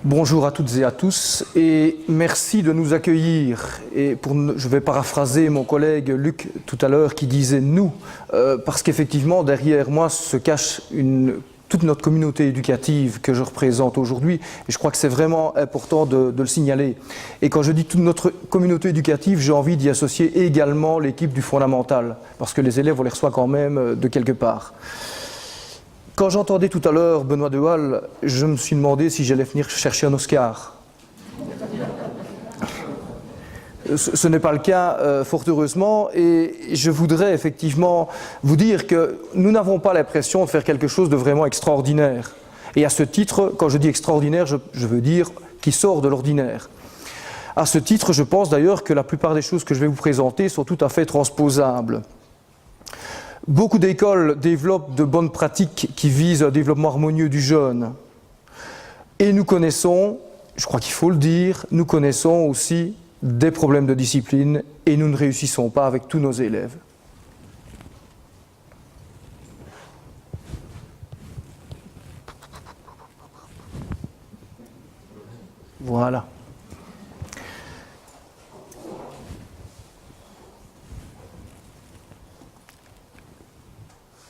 Bonjour à toutes et à tous et merci de nous accueillir. Je vais paraphraser mon collègue Luc tout à l'heure qui disait « nous », parce qu'effectivement derrière moi se cache toute notre communauté éducative que je représente aujourd'hui et je crois que c'est vraiment important de le signaler. Et quand je dis toute notre communauté éducative, j'ai envie d'y associer également l'équipe du fondamental, parce que les élèves on les reçoit quand même de quelque part. Quand j'entendais tout à l'heure Benoît Dehalle, je me suis demandé si j'allais venir chercher un Oscar. Ce n'est pas le cas, fort heureusement, et je voudrais effectivement vous dire que nous n'avons pas l'impression de faire quelque chose de vraiment extraordinaire. Et à ce titre, quand je dis extraordinaire, je veux dire qui sort de l'ordinaire. À ce titre, je pense d'ailleurs que la plupart des choses que je vais vous présenter sont tout à fait transposables. Beaucoup d'écoles développent de bonnes pratiques qui visent un développement harmonieux du jeune. Et nous connaissons, je crois qu'il faut le dire, nous connaissons aussi des problèmes de discipline et nous ne réussissons pas avec tous nos élèves. Voilà.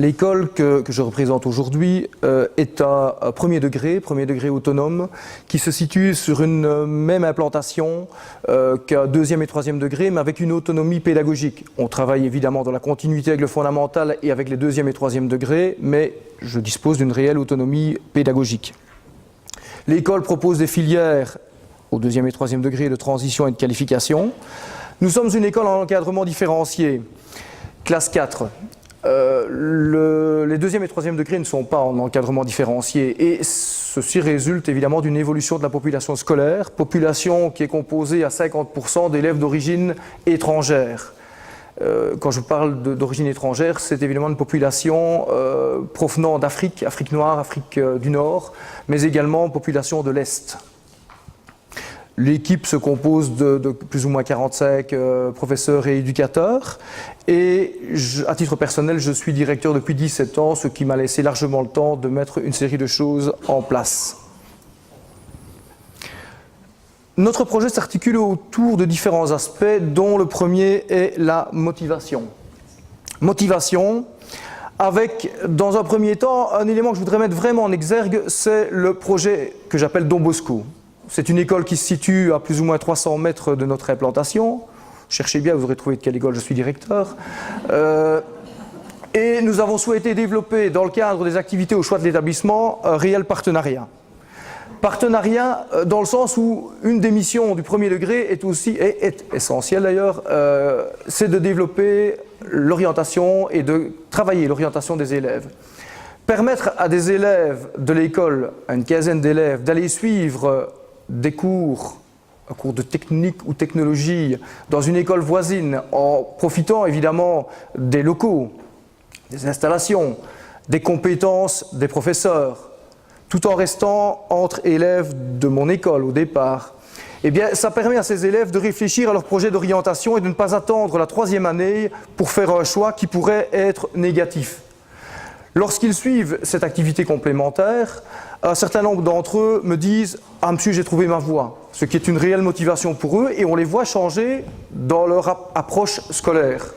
L'école que je représente aujourd'hui est à premier degré autonome, qui se situe sur une même implantation qu'un deuxième et troisième degré, mais avec une autonomie pédagogique. On travaille évidemment dans la continuité avec le fondamental et avec les deuxième et troisième degrés, mais je dispose d'une réelle autonomie pédagogique. L'école propose des filières au deuxième et troisième degré de transition et de qualification. Nous sommes une école en encadrement différencié, classe 4. Les deuxième et troisième degrés ne sont pas en encadrement différencié et ceci résulte évidemment d'une évolution de la population scolaire, population qui est composée à 50% d'élèves d'origine étrangère. Quand je parle d'origine étrangère, c'est évidemment une population provenant d'Afrique, Afrique noire, Afrique du Nord, mais également population de l'Est. L'équipe se compose de plus ou moins 45 professeurs et éducateurs et à titre personnel, je suis directeur depuis 17 ans, ce qui m'a laissé largement le temps de mettre une série de choses en place. Notre projet s'articule autour de différents aspects, dont le premier est la motivation. Motivation avec, dans un premier temps, un élément que je voudrais mettre vraiment en exergue, c'est le projet que j'appelle Don Bosco. C'est une école qui se situe à plus ou moins 300 mètres de notre implantation. Cherchez bien, vous aurez trouvé de quelle école je suis directeur. Et nous avons souhaité développer, dans le cadre des activités au choix de l'établissement, un réel partenariat. Partenariat dans le sens où une des missions du premier degré est essentielle d'ailleurs, c'est de développer l'orientation et de travailler l'orientation des élèves. Permettre à des élèves de l'école, à une quinzaine d'élèves, d'aller suivre des cours, un cours de technique ou technologie dans une école voisine en profitant évidemment des locaux, des installations, des compétences des professeurs, tout en restant entre élèves de mon école au départ, eh bien ça permet à ces élèves de réfléchir à leur projet d'orientation et de ne pas attendre la troisième année pour faire un choix qui pourrait être négatif. Lorsqu'ils suivent cette activité complémentaire, un certain nombre d'entre eux me disent « Ah monsieur, j'ai trouvé ma voie », ce qui est une réelle motivation pour eux et on les voit changer dans leur approche scolaire.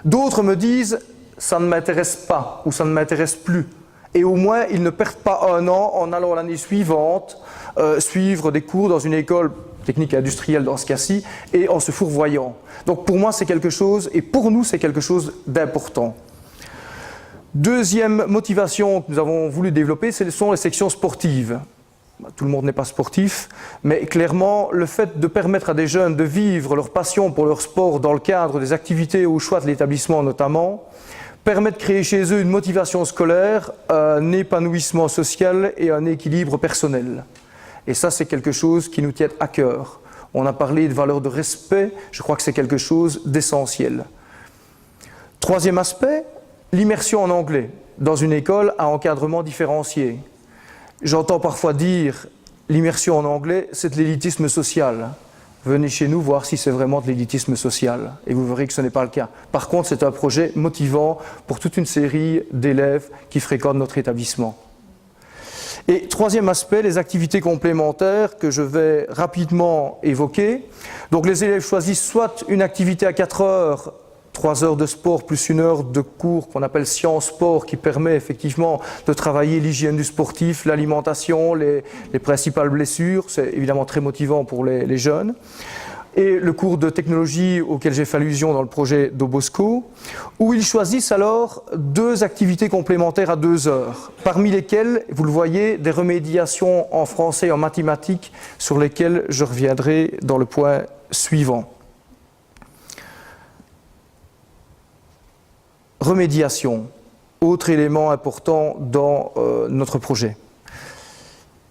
D'autres me disent « Ça ne m'intéresse pas » ou « Ça ne m'intéresse plus ». Et au moins, ils ne perdent pas un an en allant l'année suivante suivre des cours dans une école technique et industrielle dans ce cas-ci et en se fourvoyant. Donc pour moi, c'est quelque chose, et pour nous, c'est quelque chose d'important. Deuxième motivation que nous avons voulu développer, ce sont les sections sportives. Tout le monde n'est pas sportif, mais clairement, le fait de permettre à des jeunes de vivre leur passion pour leur sport dans le cadre des activités au choix de l'établissement notamment, permet de créer chez eux une motivation scolaire, un épanouissement social et un équilibre personnel. Et ça, c'est quelque chose qui nous tient à cœur. On a parlé de valeur de respect, je crois que c'est quelque chose d'essentiel. Troisième aspect, l'immersion en anglais dans une école à encadrement différencié. J'entends parfois dire l'immersion en anglais, c'est de l'élitisme social. Venez chez nous voir si c'est vraiment de l'élitisme social et vous verrez que ce n'est pas le cas. Par contre, c'est un projet motivant pour toute une série d'élèves qui fréquentent notre établissement. Et troisième aspect, les activités complémentaires que je vais rapidement évoquer. Donc les élèves choisissent soit une activité à 4 heures, 3 heures de sport plus 1 heure de cours qu'on appelle sciences sport qui permet effectivement de travailler l'hygiène du sportif, l'alimentation, les principales blessures. C'est évidemment très motivant pour les jeunes. Et le cours de technologie auquel j'ai fait allusion dans le projet d'Obosco, où ils choisissent alors 2 activités complémentaires à 2 heures, parmi lesquelles, vous le voyez, des remédiations en français et en mathématiques sur lesquelles je reviendrai dans le point suivant. Remédiation, autre élément important dans notre projet.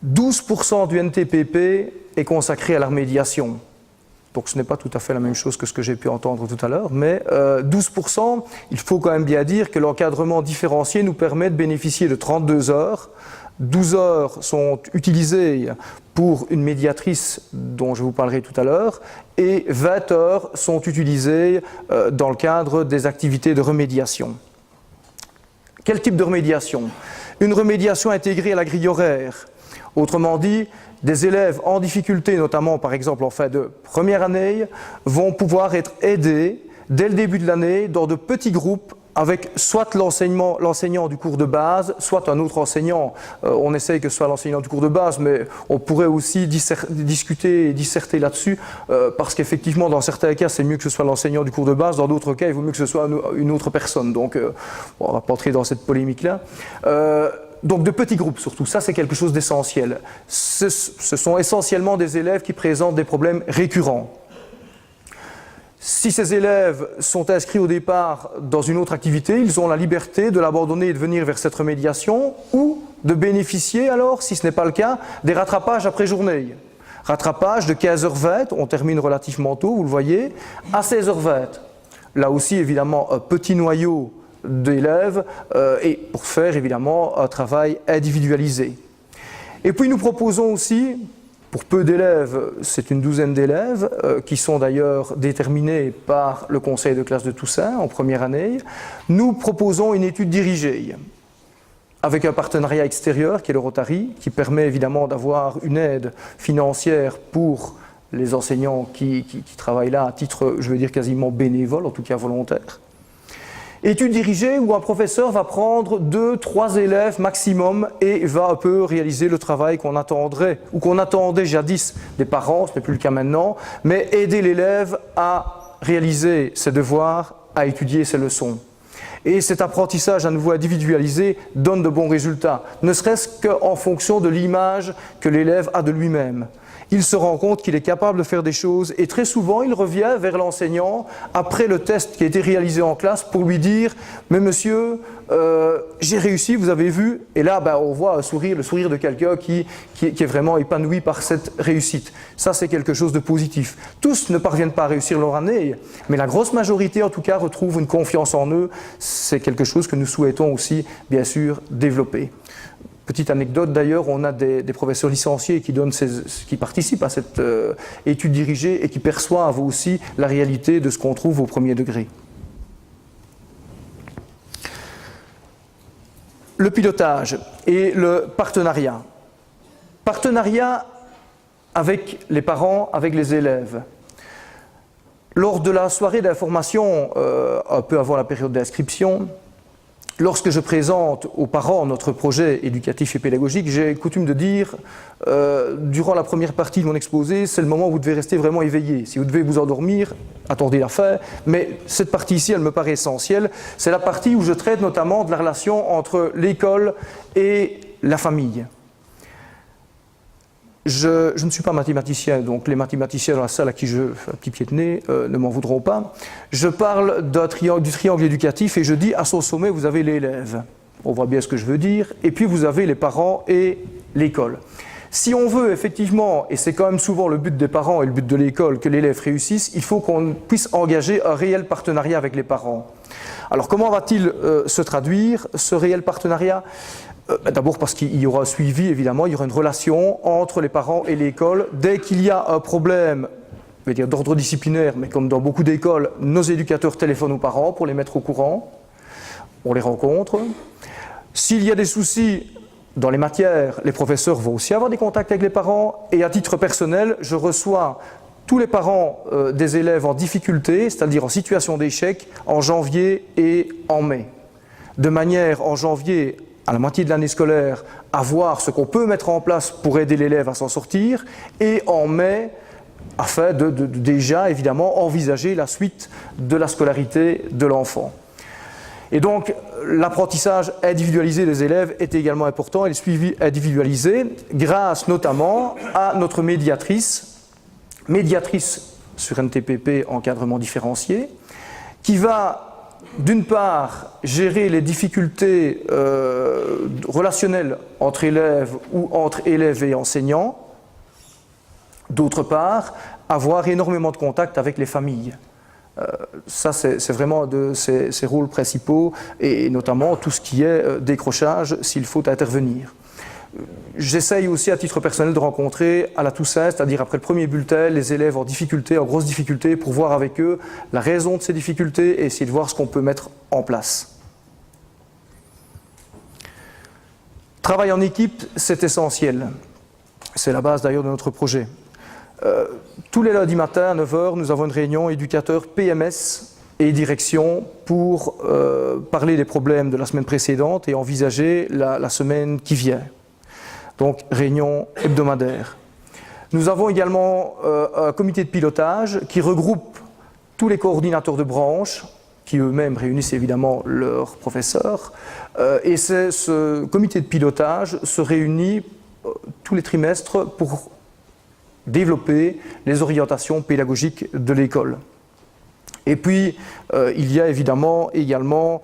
12% du NTPP est consacré à la remédiation. Donc ce n'est pas tout à fait la même chose que ce que j'ai pu entendre tout à l'heure, mais 12%, il faut quand même bien dire que l'encadrement différencié nous permet de bénéficier de 32 heures. 12 heures sont utilisées pour une médiatrice dont je vous parlerai tout à l'heure, et 20 heures sont utilisées dans le cadre des activités de remédiation. Quel type de remédiation? Une remédiation intégrée à la grille horaire. Autrement dit, des élèves en difficulté, notamment par exemple en fin de première année, vont pouvoir être aidés dès le début de l'année dans de petits groupes avec soit l'enseignant du cours de base, soit un autre enseignant. On essaye que ce soit l'enseignant du cours de base, mais on pourrait aussi discuter et disserter là-dessus, parce qu'effectivement, dans certains cas, c'est mieux que ce soit l'enseignant du cours de base, dans d'autres cas, il vaut mieux que ce soit une autre personne. Donc, on ne va pas entrer dans cette polémique-là. Donc de petits groupes surtout, ça c'est quelque chose d'essentiel. Ce sont essentiellement des élèves qui présentent des problèmes récurrents. Si ces élèves sont inscrits au départ dans une autre activité, ils ont la liberté de l'abandonner et de venir vers cette remédiation ou de bénéficier alors, si ce n'est pas le cas, des rattrapages après journée. Rattrapage de 15h20, on termine relativement tôt, vous le voyez, à 16h20. Là aussi évidemment un petit noyau d'élèves et pour faire évidemment un travail individualisé. Et puis nous proposons aussi, pour peu d'élèves, c'est une douzaine d'élèves qui sont d'ailleurs déterminés par le conseil de classe de Toussaint en première année, nous proposons une étude dirigée avec un partenariat extérieur qui est le Rotary, qui permet évidemment d'avoir une aide financière pour les enseignants qui travaillent là à titre, je veux dire, quasiment bénévole, en tout cas volontaire. Étude dirigée où un professeur va prendre 2-3 élèves maximum et va un peu réaliser le travail qu'on attendrait ou qu'on attendait jadis des parents, ce n'est plus le cas maintenant, mais aider l'élève à réaliser ses devoirs, à étudier ses leçons. Et cet apprentissage à nouveau individualisé donne de bons résultats, ne serait-ce qu'en fonction de l'image que l'élève a de lui-même. Il se rend compte qu'il est capable de faire des choses et très souvent il revient vers l'enseignant après le test qui a été réalisé en classe pour lui dire « Mais monsieur, j'ai réussi, vous avez vu ?» Et là on voit un sourire, le sourire de quelqu'un qui est vraiment épanoui par cette réussite. Ça c'est quelque chose de positif. Tous ne parviennent pas à réussir leur année, mais la grosse majorité en tout cas retrouve une confiance en eux. C'est quelque chose que nous souhaitons aussi bien sûr développer. Petite anecdote d'ailleurs, on a des professeurs licenciés qui participent à cette étude dirigée et qui perçoivent aussi la réalité de ce qu'on trouve au premier degré. Le pilotage et le partenariat. Partenariat avec les parents, avec les élèves. Lors de la soirée d'information, un peu avant la période d'inscription, lorsque je présente aux parents notre projet éducatif et pédagogique, j'ai coutume de dire, durant la première partie de mon exposé, c'est le moment où vous devez rester vraiment éveillé. Si vous devez vous endormir, attendez la fin, mais cette partie-ci, elle me paraît essentielle. C'est la partie où je traite notamment de la relation entre l'école et la famille. Je ne suis pas mathématicien, donc les mathématiciens dans la salle à qui je fais un petit pied de nez ne m'en voudront pas. Je parle du triangle éducatif et je dis à son sommet vous avez l'élève. On voit bien ce que je veux dire. Et puis vous avez les parents et l'école. Si on veut effectivement, et c'est quand même souvent le but des parents et le but de l'école, que l'élève réussisse, il faut qu'on puisse engager un réel partenariat avec les parents. Alors comment va-t-il se traduire, ce réel partenariat ? D'abord parce qu'il y aura un suivi, évidemment, il y aura une relation entre les parents et l'école. Dès qu'il y a un problème, je vais dire d'ordre disciplinaire, mais comme dans beaucoup d'écoles, nos éducateurs téléphonent aux parents pour les mettre au courant. On les rencontre. S'il y a des soucis Dans les matières, les professeurs vont aussi avoir des contacts avec les parents, et à titre personnel, je reçois tous les parents des élèves en difficulté, c'est-à-dire en situation d'échec, en janvier et en mai. De manière, en janvier, à la moitié de l'année scolaire, à voir ce qu'on peut mettre en place pour aider l'élève à s'en sortir, et en mai, afin de déjà, évidemment, envisager la suite de la scolarité de l'enfant. Et donc, l'apprentissage individualisé des élèves est également important, et le suivi individualisé, grâce notamment à notre médiatrice sur NTPP, encadrement différencié, qui va, d'une part, gérer les difficultés relationnelles entre élèves ou entre élèves et enseignants, d'autre part, avoir énormément de contacts avec les familles. Ça, c'est vraiment de ses rôles principaux, et notamment tout ce qui est décrochage, s'il faut intervenir. J'essaye aussi à titre personnel de rencontrer à la Toussaint, c'est-à-dire après le premier bulletin, les élèves en difficulté, en grosse difficulté, pour voir avec eux la raison de ces difficultés et essayer de voir ce qu'on peut mettre en place. Travail en équipe, c'est essentiel. C'est la base d'ailleurs de notre projet. Tous les lundis matins à 9 h, nous avons une réunion éducateurs PMS et direction pour parler des problèmes de la semaine précédente et envisager la semaine qui vient. Donc, réunion hebdomadaire. Nous avons également un comité de pilotage qui regroupe tous les coordinateurs de branche, qui eux-mêmes réunissent évidemment leurs professeurs. Et ce comité de pilotage se réunit tous les trimestres pour développer les orientations pédagogiques de l'école. Et puis, il y a évidemment également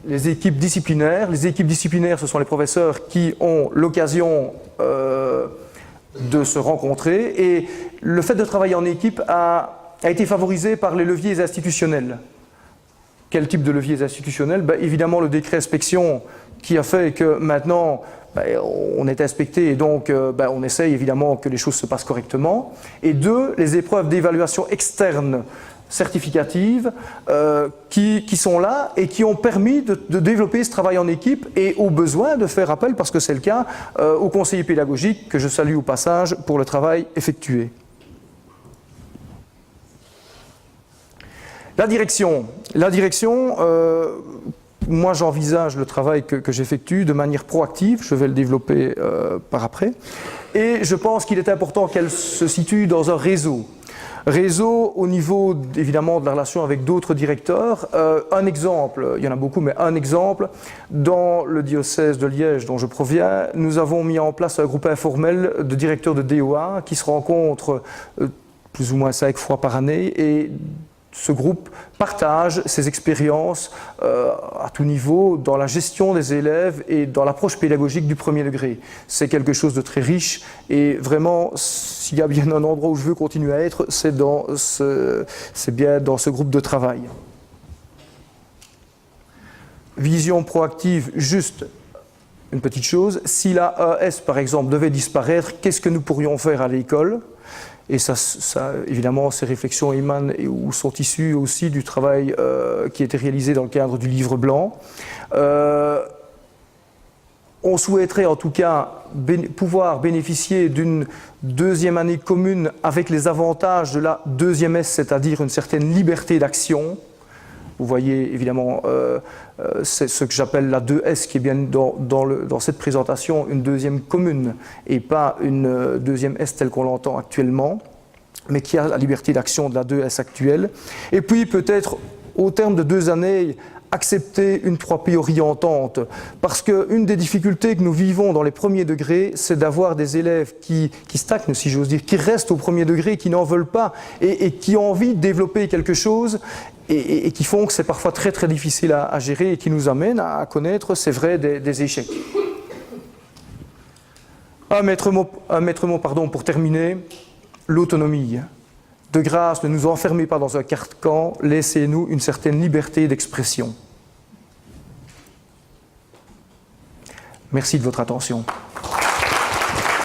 les équipes disciplinaires. Les équipes disciplinaires, ce sont les professeurs qui ont l'occasion de se rencontrer, et le fait de travailler en équipe a été favorisé par les leviers institutionnels. Quel type de leviers institutionnels? Évidemment, le décret inspection qui a fait que maintenant on est inspecté, et donc on essaye évidemment que les choses se passent correctement. Et deux, les épreuves d'évaluation externe certificatives qui sont là et qui ont permis de développer ce travail en équipe, et au besoin de faire appel, parce que c'est le cas, aux conseillers pédagogiques, que je salue au passage pour le travail effectué. La direction, moi j'envisage le travail que j'effectue de manière proactive, je vais le développer par après, et je pense qu'il est important qu'elle se situe dans un réseau. Réseau au niveau évidemment de la relation avec d'autres directeurs. Un exemple, il y en a beaucoup, mais un exemple, dans le diocèse de Liège dont je proviens, nous avons mis en place un groupe informel de directeurs de DOA qui se rencontrent plus ou moins 5 fois par année, et ce groupe partage ses expériences à tout niveau dans la gestion des élèves et dans l'approche pédagogique du premier degré. C'est quelque chose de très riche, et vraiment, s'il y a bien un endroit où je veux continuer à être, c'est bien dans ce groupe de travail. Vision proactive, juste une petite chose. Si la AS, par exemple, devait disparaître, qu'est-ce que nous pourrions faire à l'école ? Et ça, évidemment, ces réflexions émanent ou sont issues aussi du travail qui a été réalisé dans le cadre du livre blanc. On souhaiterait en tout cas pouvoir bénéficier d'une deuxième année commune avec les avantages de la deuxième S, c'est-à-dire une certaine liberté d'action. Vous voyez évidemment, c'est ce que j'appelle la 2S qui est bien dans cette présentation, une deuxième commune, et pas une deuxième S telle qu'on l'entend actuellement, mais qui a la liberté d'action de la 2S actuelle. Et puis peut-être au terme de 2 années, accepter une 3P orientante, parce qu'une des difficultés que nous vivons dans les premiers degrés, c'est d'avoir des élèves qui stagnent, si j'ose dire, qui restent au premier degré, qui n'en veulent pas, et qui ont envie de développer quelque chose, et qui font que c'est parfois très très difficile à gérer, et qui nous amènent à connaître, c'est vrai, des échecs. Un maître mot pour terminer, l'autonomie. De grâce, ne nous enfermez pas dans un carcan, laissez-nous une certaine liberté d'expression. Merci de votre attention.